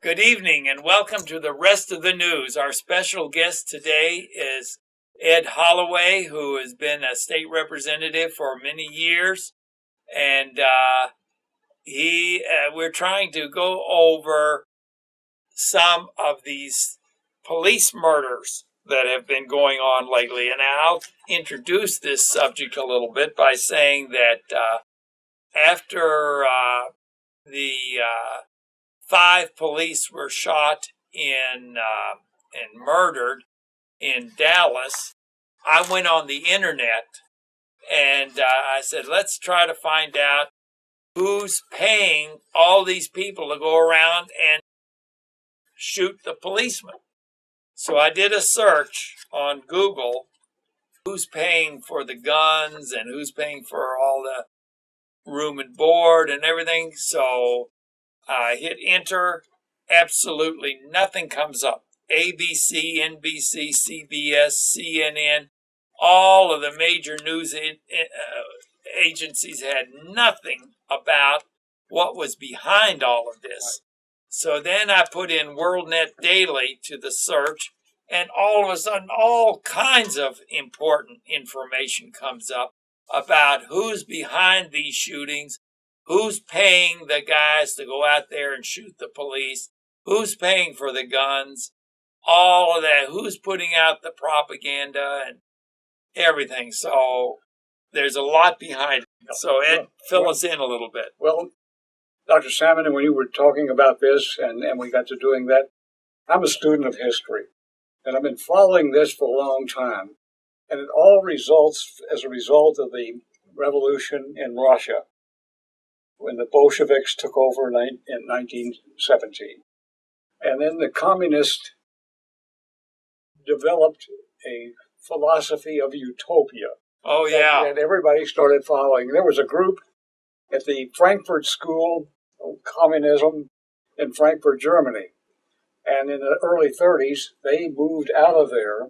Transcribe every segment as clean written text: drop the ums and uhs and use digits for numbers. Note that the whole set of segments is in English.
Good evening and welcome to the rest of the news. Our special guest today is Ed Holloway, who has been a state representative for many years. And we're trying to go over some of these police murders that have been going on lately. And I'll introduce this subject a little bit by saying that after the 5 police were shot and murdered in Dallas, I went on the internet and I said, let's try to find out who's paying all these people to go around and shoot the policemen. So I did a search on Google, who's paying for the guns and who's paying for all the room and board and everything. So I hit enter. Absolutely nothing comes up. ABC, NBC, CBS, CNN, all of the major news agencies had nothing about what was behind all of this. So then I put in WorldNetDaily to the search, and all of a sudden all kinds of important information comes up about who's behind these shootings, who's paying the guys to go out there and shoot the police, who's paying for the guns, all of that, who's putting out the propaganda and everything. So there's a lot behind it. So Ed, fill us in a little bit. Well, Dr. Salmon, when you were talking about this and we got to doing that, I'm a student of history, and I've been following this for a long time. And it all results as a result of the revolution in Russia when the Bolsheviks took over in 1917. And then the communists developed a philosophy of utopia. Oh, yeah. And everybody started following. There was a group at the Frankfurt School of Communism in Frankfurt, Germany. And in the early 30s, they moved out of there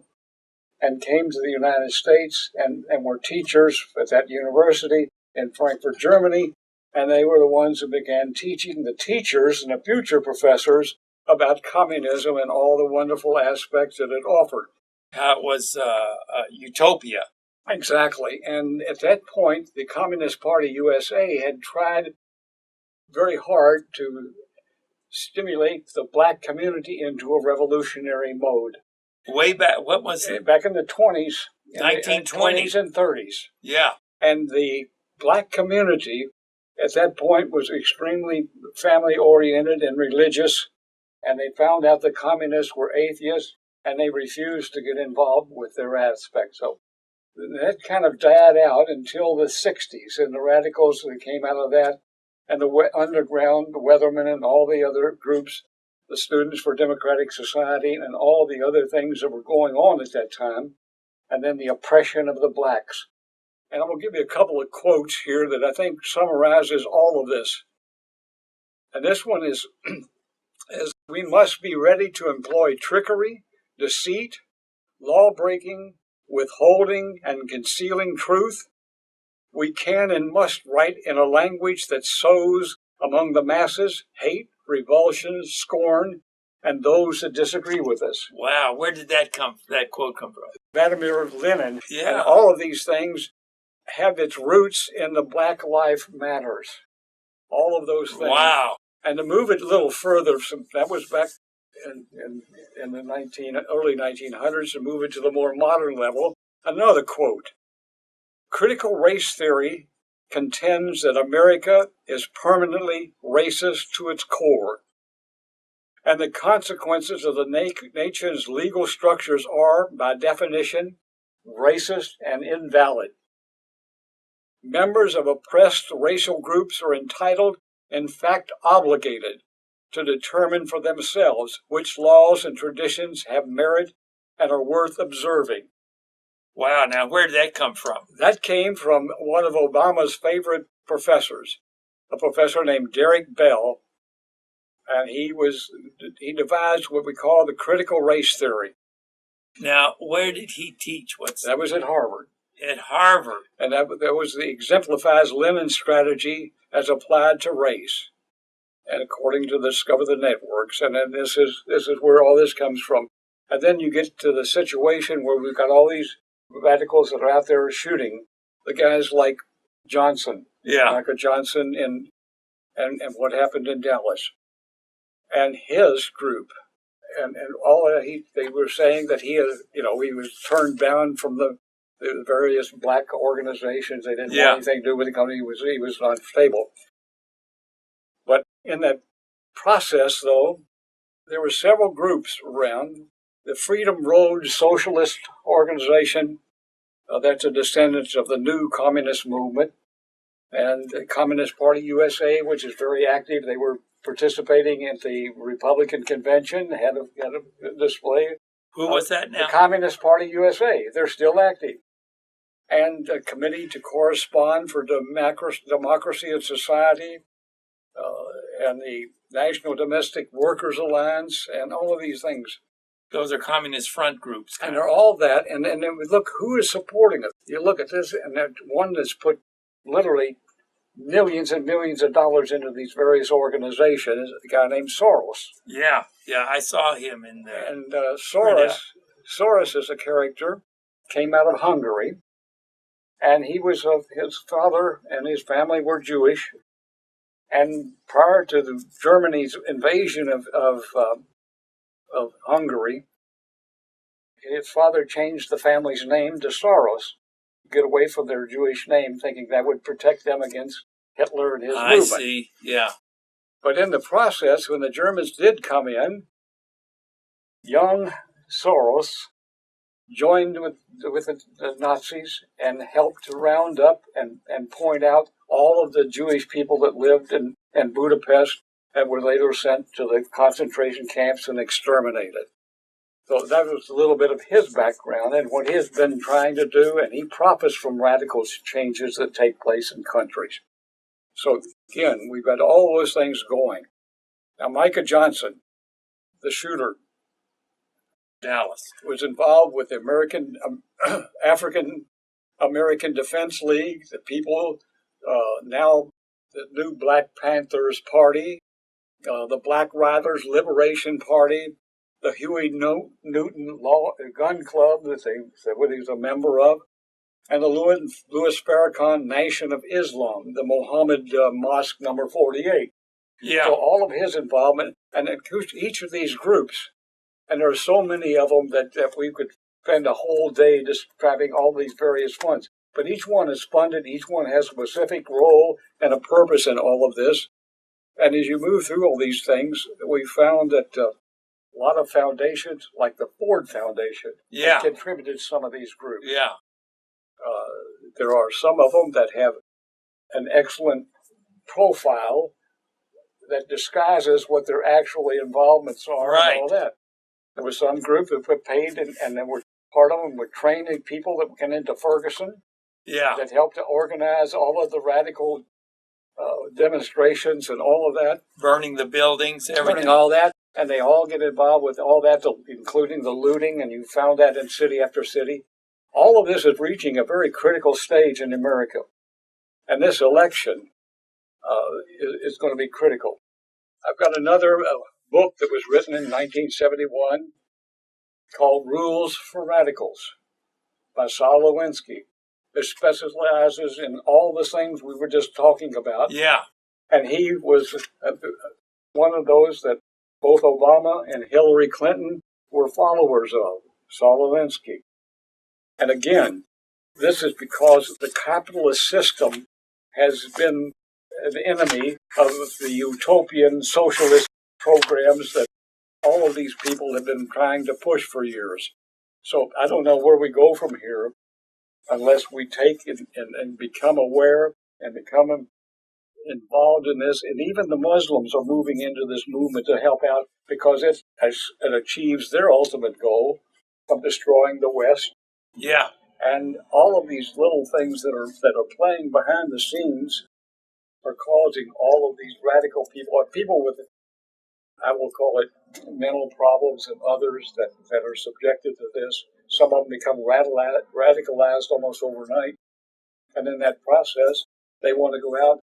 and came to the United States and were teachers at that university in Frankfurt, Germany. And they were the ones who began teaching the teachers and the future professors about communism and all the wonderful aspects that it offered. How it was utopia. Exactly. And at that point, the Communist Party USA had tried very hard to stimulate the black community into a revolutionary mode. Way back, what was it? Back in the 20s. 1920s and 30s. Yeah. And the black community at that point was extremely family-oriented and religious, and they found out the communists were atheists, and they refused to get involved with their aspects. So that kind of died out until the 60s, and the radicals that came out of that, and the underground, the Weathermen, and all the other groups, the Students for Democratic Society, and all the other things that were going on at that time, and then the oppression of the blacks. And I'm going to give you a couple of quotes here that I think summarizes all of this. And this one is, we must be ready to employ trickery, deceit, law-breaking, withholding, and concealing truth. We can and must write in a language that sows among the masses hate, revulsion, scorn, and those that disagree with us. Wow, where did that quote come from? Vladimir Lenin. Yeah. And all of these things have its roots in the Black Lives Matters. All of those things. Wow. And to move it a little further, that was back in the early 1900s, to move it to the more modern level, another quote. Critical race theory contends that America is permanently racist to its core, and the consequences of the nation's legal structures are, by definition, racist and invalid. Members of oppressed racial groups are entitled, in fact obligated, to determine for themselves which laws and traditions have merit and are worth observing. Wow, now where did that come from? That came from one of Obama's favorite professors, a professor named Derek Bell, and he devised what we call the critical race theory. Now, where did he teach? That was at Harvard. At Harvard. And that was the exemplifies Lenin's strategy as applied to race. and according to Discover the Networks, and then this is where all this comes from. And then you get to the situation where we've got all these radicals that are out there shooting the guys like Johnson, Michael Johnson, and what happened in Dallas, and his group, and all that they were saying that he was turned down from the various black organizations. They didn't want anything to do with the company. He was unstable. But in that process, though, there were several groups around. The Freedom Road Socialist Organization, that's a descendant of the new communist movement, and the Communist Party USA, which is very active. They were participating in the Republican convention, had a display. Who was that now? The Communist Party USA. They're still active. And a Committee to Correspond for Democracy and Society, and the National Domestic Workers Alliance, and all of these things. Those are communist front groups. And they're all that. And then we look who is supporting it. You look at this, and that one that's put literally millions and millions of dollars into these various organizations, a guy named Soros. Yeah, I saw him in there. And Soros is a character, came out of Hungary, and his father and his family were Jewish. And prior to Germany's invasion of Hungary, his father changed the family's name to Soros to get away from their Jewish name, thinking that would protect them against Hitler and his movement. I see, yeah. But in the process, when the Germans did come in, young Soros joined with the Nazis and helped to round up and point out all of the Jewish people that lived in Budapest and were later sent to the concentration camps and exterminated. So that was a little bit of his background and what he's been trying to do, and he profits from radical changes that take place in countries. So again, we've got all those things going. Now, Micah Johnson, the shooter, Dallas, was involved with the African American Defense League, the people, now the new Black Panthers Party, the Black Riders Liberation Party, the Huey Newton Gun Club that he was a member of, and the Louis Farrakhan Nation of Islam, the Mohammed Mosque number 48. Yeah. So all of his involvement, and each of these groups, and there are so many of them that we could spend a whole day describing all these various ones. But each one is funded, each one has a specific role and a purpose in all of this. And as you move through all these things, we found that a lot of foundations, like the Ford Foundation, have contributed to some of these groups. Yeah. There are some of them that have an excellent profile that disguises what their actual involvements are and all that. There was some group that were paid, and there were part of them were training people that went into Ferguson. Yeah. That helped to organize all of the radical demonstrations and all of that. Burning the buildings, everything. Burning all that, and they all get involved with all that, including the looting, and you found that in city after city. All of this is reaching a very critical stage in America. And this election is going to be critical. I've got another book that was written in 1971 called Rules for Radicals by Saul Alinsky. It specializes in all the things we were just talking about. Yeah. And he was one of those that both Obama and Hillary Clinton were followers of, Saul Alinsky. And again, this is because the capitalist system has been an enemy of the utopian socialist programs that all of these people have been trying to push for years. So I don't know where we go from here unless we take it and become aware and become involved in this. And even the Muslims are moving into this movement to help out because it achieves their ultimate goal of destroying the West. Yeah. And all of these little things that are playing behind the scenes are causing all of these radical people with, I will call it, mental problems, and others that are subjected to this. Some of them become radicalized almost overnight. And in that process, they want to go out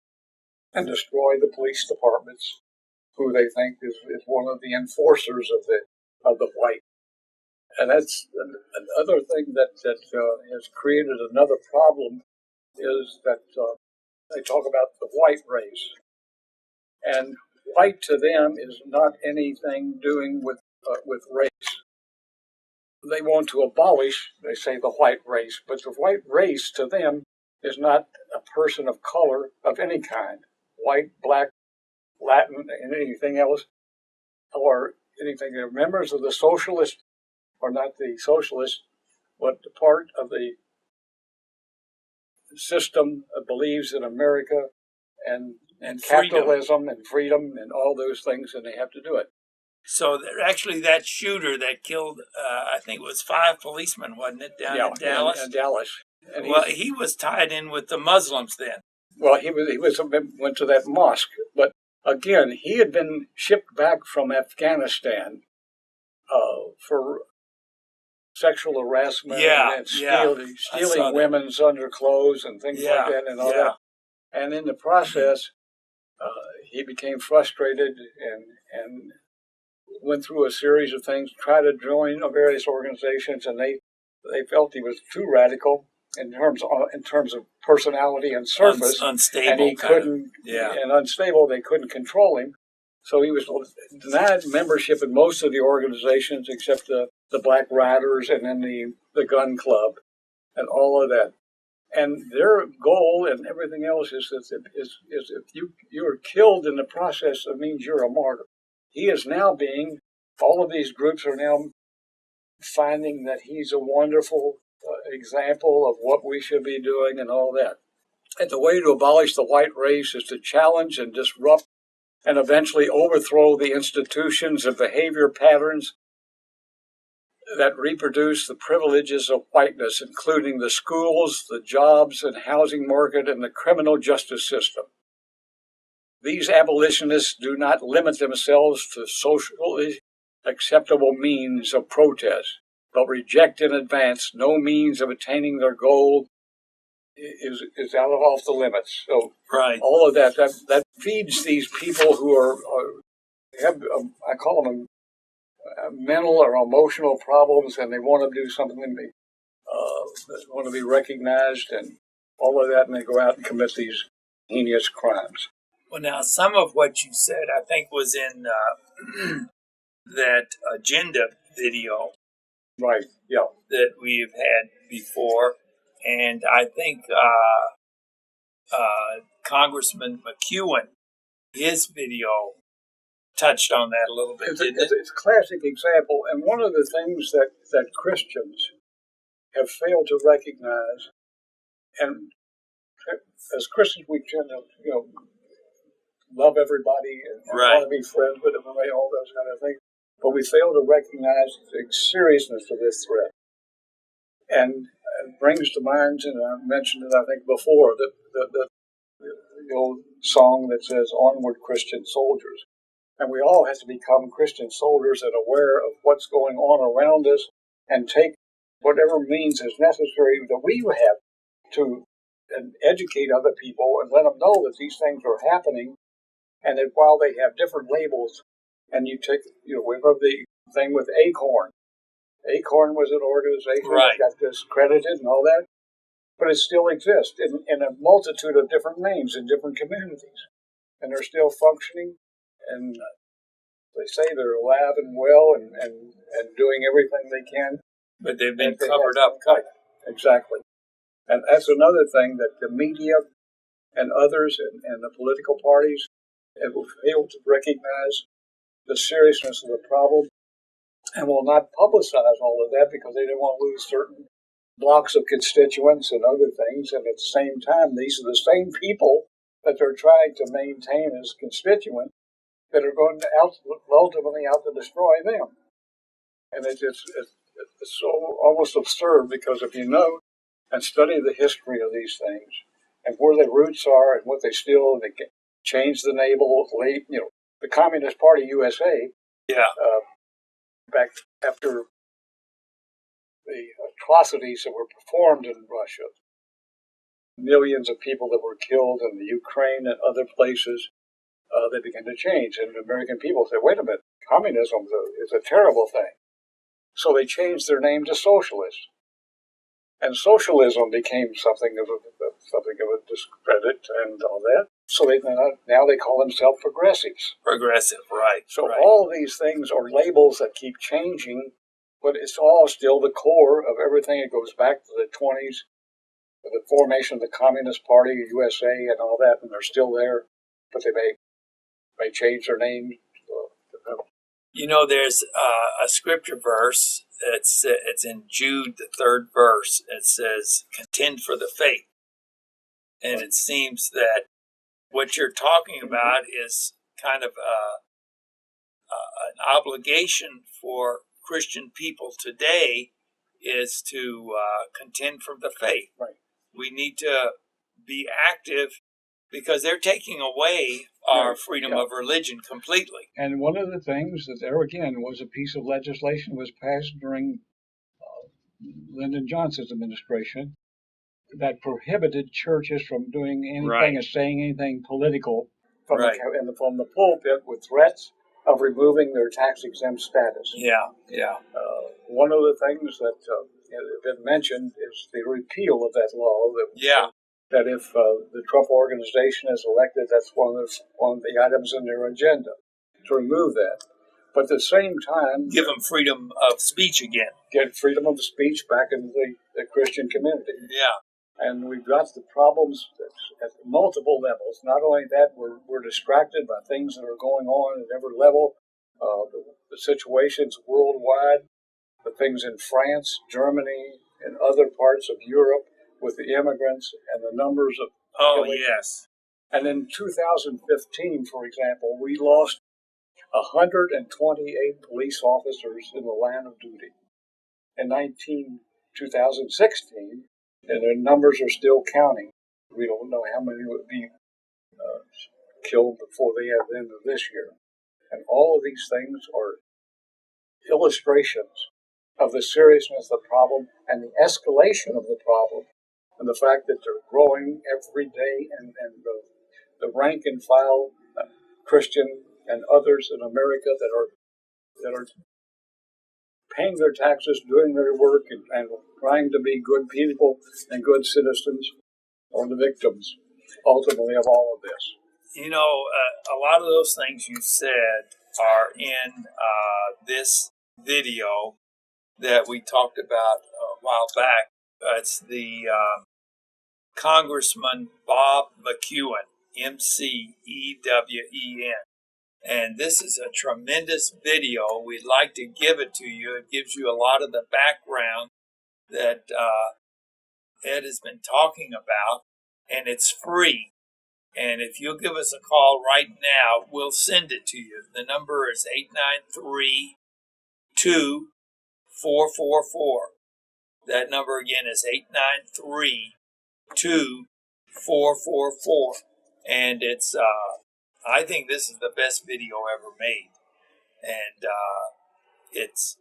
and destroy the police departments, who they think is one of the enforcers of the white. And that's another thing that has created another problem is that they talk about the white race. And white to them is not anything doing with race. They want to abolish, they say, the white race, but the white race to them is not a person of color of any kind, white, black, Latin, and anything else, or anything. They're members of the socialist, or not the socialist, but the part of the system that believes in America and capitalism and freedom and all those things, and they have to do it. So actually, that shooter that killed, I think it was 5 policemen, wasn't it, down in Dallas? In Dallas. And well, he was tied in with the Muslims then. Well, he went to that mosque, but again, he had been shipped back from Afghanistan for sexual harassment and stealing women's underclothes and things like that and all that. And in the process, he became frustrated and went through a series of things, tried to join various organizations, and they felt he was too radical in terms of personality and surface, unstable, and he couldn't, and unstable. They couldn't control him, so he was denied membership in most of the organizations except the Black Riders and then the Gun Club, and all of that. And their goal and everything else is if you are killed in the process, it means you're a martyr. He is now all of these groups are now finding that he's a wonderful example of what we should be doing and all that. And the way to abolish the white race is to challenge and disrupt and eventually overthrow the institutions and behavior patterns that reproduce the privileges of whiteness, including the schools, the jobs and housing market, and the criminal justice system. These abolitionists do not limit themselves to socially acceptable means of protest, but reject in advance no means of attaining their goal is off the limits. So all of that feeds these people who have I call them mental or emotional problems, and they want to do something. They want to be recognized and all of that, and they go out and commit these heinous crimes. Well, now, some of what you said, I think, was in that agenda video. Right, yeah. That we've had before. And I think Congressman McEwen, his video touched on that a little bit, didn't it? It's a classic example. And one of the things that Christians have failed to recognize, and as Christians we tend to, love everybody and want to be friends with everybody, all those kind of things. But we fail to recognize the seriousness of this threat. And it brings to mind, and I mentioned it, I think, before, the old song that says, "Onward, Christian soldiers." And we all have to become Christian soldiers and aware of what's going on around us and take whatever means is necessary that we have to educate other people and let them know that these things are happening. And that while they have different labels, and you take, we have the thing with Acorn. Acorn was an organization that got discredited and all that, but it still exists in a multitude of different names in different communities. And they're still functioning, and they say they're alive and well and doing everything they can. But they've been covered up. Exactly. And that's another thing that the media and others and the political parties have failed to recognize the seriousness of the problem and will not publicize all of that because they don't want to lose certain blocks of constituents and other things. And at the same time, these are the same people that they're trying to maintain as constituents that are going to ultimately out to destroy them. And it's so almost absurd because if you know and study the history of these things and where their roots are and what they still, and they changed the label, the Communist Party USA, back after the atrocities that were performed in Russia, millions of people that were killed in the Ukraine and other places, they began to change. And the American people said, wait a minute, communism is a terrible thing. So they changed their name to socialist. And socialism became something of a discredit and all that. So now they call themselves progressives. Progressive, right. So right. all of these things are labels that keep changing, but it's all still the core of everything. It goes back to the 20s, the formation of the Communist Party, USA, and all that, and they're still there, but they may change their name. You know, there's a scripture verse. It's in Jude, the 3rd verse. It says, "Contend for the faith," and it seems that what you're talking about is kind of an obligation for Christian people today is to contend for the faith. Right. We need to be active because they're taking away our freedom of religion completely. And one of the things that there again was a piece of legislation was passed during Lyndon Johnson's administration that prohibited churches from doing anything or saying anything political from the pulpit with threats of removing their tax-exempt status. One of the things that has been mentioned is the repeal of that law. That if the Trump organization is elected, that's one of the items in their agenda, to remove that. But at the same time, give them freedom of speech again. Get freedom of speech back into the Christian community. And we've got the problems at multiple levels. Not only that, we're distracted by things that are going on at every level, the situations worldwide, the things in France, Germany, and other parts of Europe with the immigrants and the numbers of killing. And in 2015, for example, we lost 128 police officers in the line of duty. In 2016, and their numbers are still counting. We don't know how many would be killed before the end of this year. And all of these things are illustrations of the seriousness of the problem and the escalation of the problem, and the fact that they're growing every day, and the rank and file Christian and others in America that are paying their taxes, doing their work, and trying to be good people and good citizens are the victims, ultimately, of all of this. You know, a lot of those things you said are in this video that we talked about a while back. It's the Congressman Bob McEwen, McEwen. And this is a tremendous video. We'd like to give it to you. It gives you a lot of the background that Ed has been talking about, and it's free. And if you'll give us a call right now, we'll send it to you. The number is 893-2444. That number again is 893-2444. And it's I think this is the best video ever made, and it's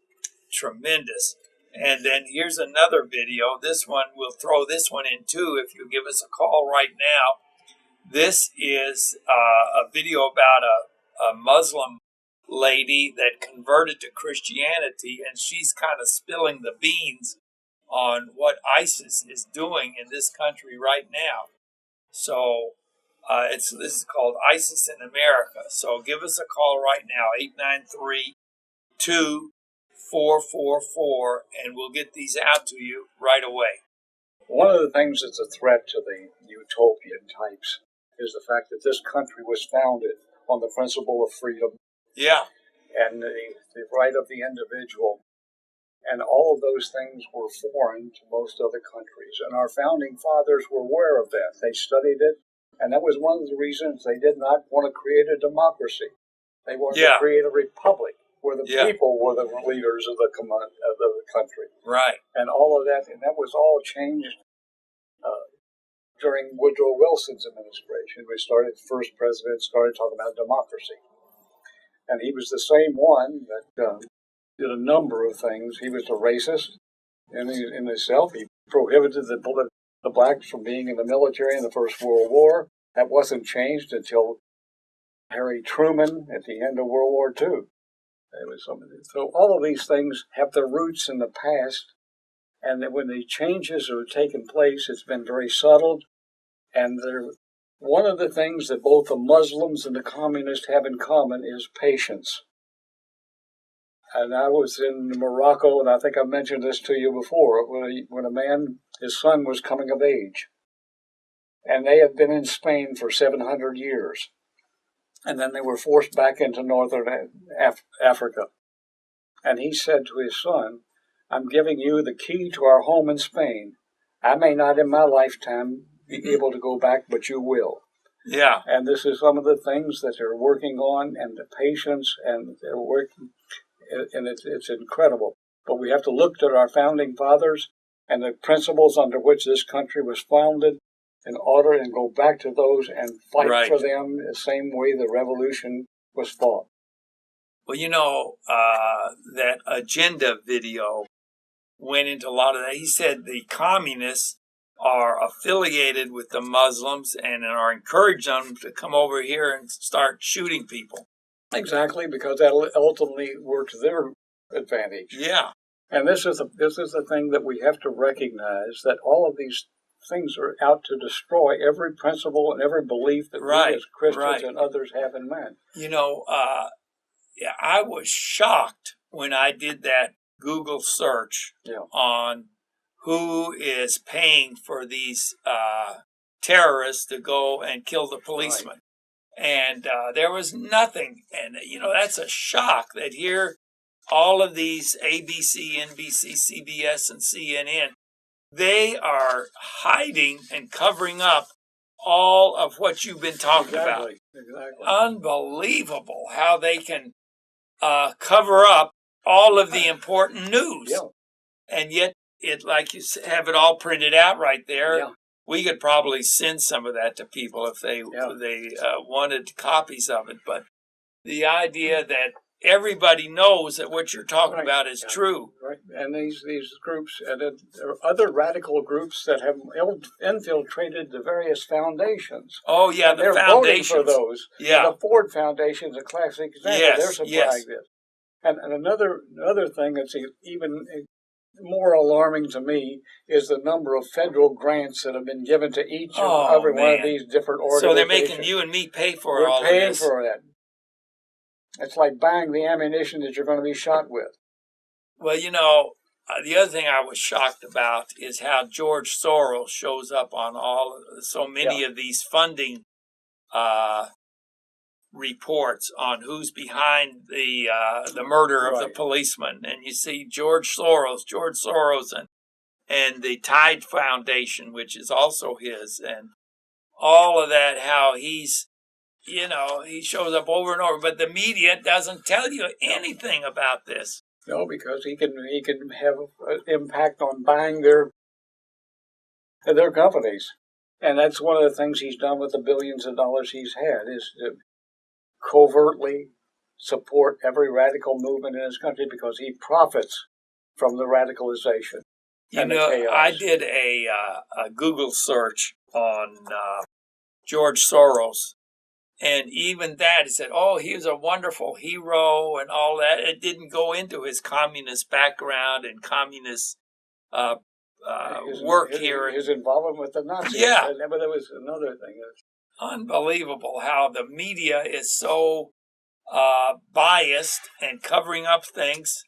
tremendous. And then here's another video. This one, we'll throw this one in too if you give us a call right now. This is a video about a Muslim lady that converted to Christianity, and she's kind of spilling the beans on what ISIS is doing in this country right now. So this is called ISIS in America. So give us a call right now, 893-2444, and we'll get these out to you right away. One of the things that's a threat to the utopian types is the fact that this country was founded on the principle of freedom. And the right of the individual. And all of those things were foreign to most other countries. And our founding fathers were aware of that. They studied it. And that was one of the reasons they did not want to create a democracy. They wanted to create a republic where the people were the leaders of the country. And all of that, and that was all changed during Woodrow Wilson's administration. First president started talking about democracy. And he was the same one that did a number of things. He was a racist in himself. He prohibited the blacks from being in the military in the First World War. That wasn't changed until Harry Truman at the end of World War II. So all of these things have their roots in the past, and when the changes have taken place, it's been very subtle. And one of the things that both the Muslims and the communists have in common is patience. And I was in Morocco, and I think I mentioned this to you before, when a man, his son was coming of age. And they had been in Spain for 700 years. And then they were forced back into northern Africa. And he said to his son, I'm giving you the key to our home in Spain. I may not in my lifetime be able to go back, but you will. Yeah. And this is some of the things that they're working on, and the patience, and they're working, and it's incredible. But we have to look to our founding fathers and the principles under which this country was founded in order and go back to those and fight for them the same way the revolution was fought. Well, that agenda video went into a lot of that. He said the communists are affiliated with the Muslims and are encouraging them to come over here and start shooting people. Exactly, because that ultimately works their advantage. Yeah. And this is the thing that we have to recognize, that all of these things are out to destroy every principle and every belief that we as Christians and others have in mind. I was shocked when I did that Google search on who is paying for these terrorists to go and kill the policemen. Right. And there was nothing. And, that's a shock that here all of these ABC, NBC, CBS, and CNN, they are hiding and covering up all of what you've been talking about. Exactly. Unbelievable how they can cover up all of the important news. Yeah. And yet, like you have it all printed out right there. Yeah. We could probably send some of that to people if they wanted copies of it. But the idea that everybody knows that what you're talking about is true. Right. And these groups, and there are other radical groups that have infiltrated the various foundations. Oh, yeah, the foundations. They're voting for those. Yeah. The Ford Foundation is a classic example. Yes, they're supplying this. And another thing that's even more alarming to me is the number of federal grants that have been given to each and every one of these different organizations. So they're making you and me pay for all of this. We're paying for that. It's like buying the ammunition that you're going to be shot with. Well, the other thing I was shocked about is how George Soros shows up on so many of these funding reports on who's behind the murder of the policeman. And you see George Soros, and the Tide Foundation, which is also his, and all of that, how he's, he shows up over and over, but the media doesn't tell you anything about this. No, because he can have an impact on buying their companies. And that's one of the things he's done with the billions of dollars he's had, is to covertly support every radical movement in his country because he profits from the radicalization and the chaos. I did a Google search on George Soros, and even that, it said, he was a wonderful hero and all that. It didn't go into his communist background and communist work here. His involvement with the Nazis. Yeah. But there was another thing. Unbelievable how the media is so biased and covering up things.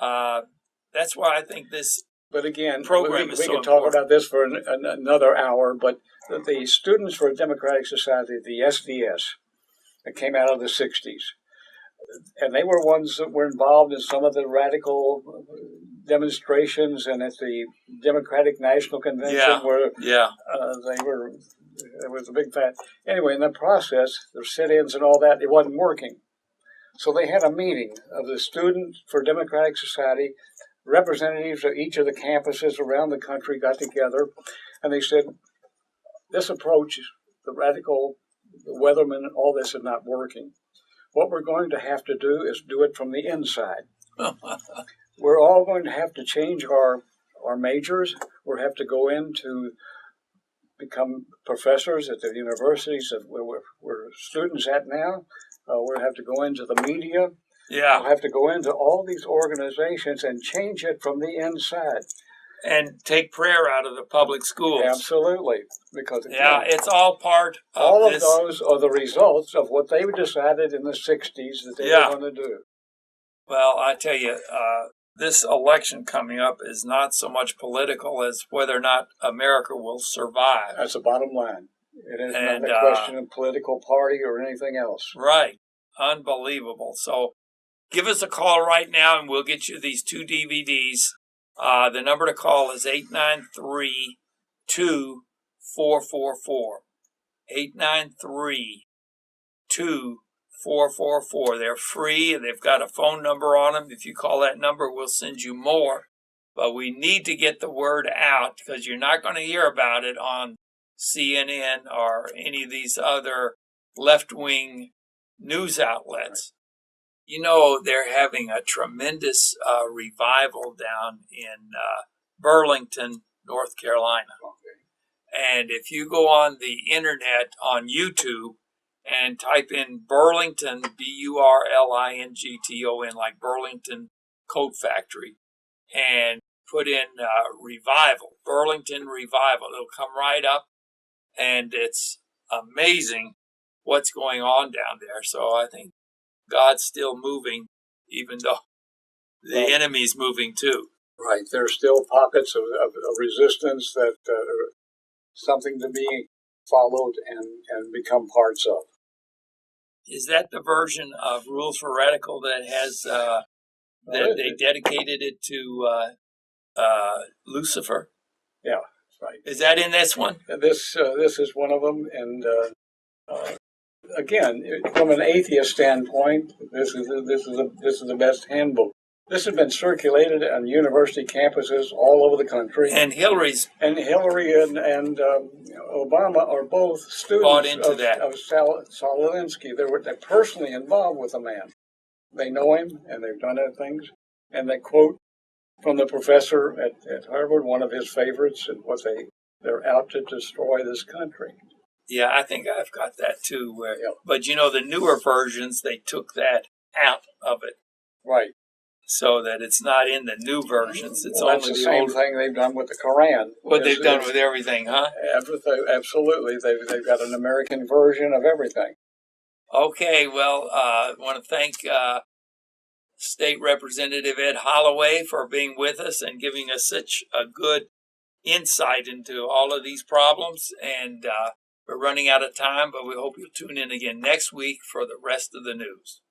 That's why I think this program is so important. We can talk about this for another hour, but the Students for a Democratic Society, the SDS, that came out of the 60s, and they were ones that were involved in some of the radical demonstrations and at the Democratic National Convention where there was a big fat. Anyway, in the process, the sit-ins and all that, it wasn't working. So they had a meeting of the Students for Democratic Society. Representatives of each of the campuses around the country got together, and they said, this approach, the radical, the Weatherman, and all this is not working. What we're going to have to do is do it from the inside. We're all going to have to change our majors. We'll have to go into become professors at the universities that we're students at now. We'll have to go into the media. Yeah. We'll have to go into all these organizations and change it from the inside. And take prayer out of the public schools. Absolutely. Because yeah, it's all part of all this. Of those are the results of what they decided in the 60s that they were going to do. Well, I tell you, this election coming up is not so much political as whether or not America will survive. That's the bottom line. It is not a question of political party or anything else. Right. Unbelievable. So give us a call right now and we'll get you these 2 DVDs. The number to call is 893-2444. 893-2444. They're free and they've got a phone number on them. If you call that number, we'll send you more. But we need to get the word out because you're not going to hear about it on CNN or any of these other left-wing news outlets. You know, they're having a tremendous revival down in Burlington, North Carolina. And if you go on the internet on YouTube and type in Burlington, Burlington, like Burlington Coat Factory, and put in revival, Burlington revival, it'll come right up. And it's amazing what's going on down there. So I think God's still moving, even though the enemy's moving too. Right. There's still pockets of resistance that are something to be followed and become parts of. Is that the version of Rules for Radical that has that they dedicated it to Lucifer? Yeah, right. Is that in this one? This is one of them, and again, from an atheist standpoint, this is the best handbook. This has been circulated on university campuses all over the country. And Hillary and Obama are both students of Saul Alinsky. They're personally involved with the man. They know him, and they've done other things. And they quote from the professor at Harvard, one of his favorites, and what they're out to destroy this country. Yeah, I think I've got that too. But you know, the newer versions, they took that out of it. Right. So that it's not in the new versions. It's only the same old thing they've done with the Quran. What they've done with everything, huh? Everything, absolutely. They've got an American version of everything. Okay, well, I want to thank State Representative Ed Holloway for being with us and giving us such a good insight into all of these problems. And we're running out of time, but we hope you'll tune in again next week for the rest of the news.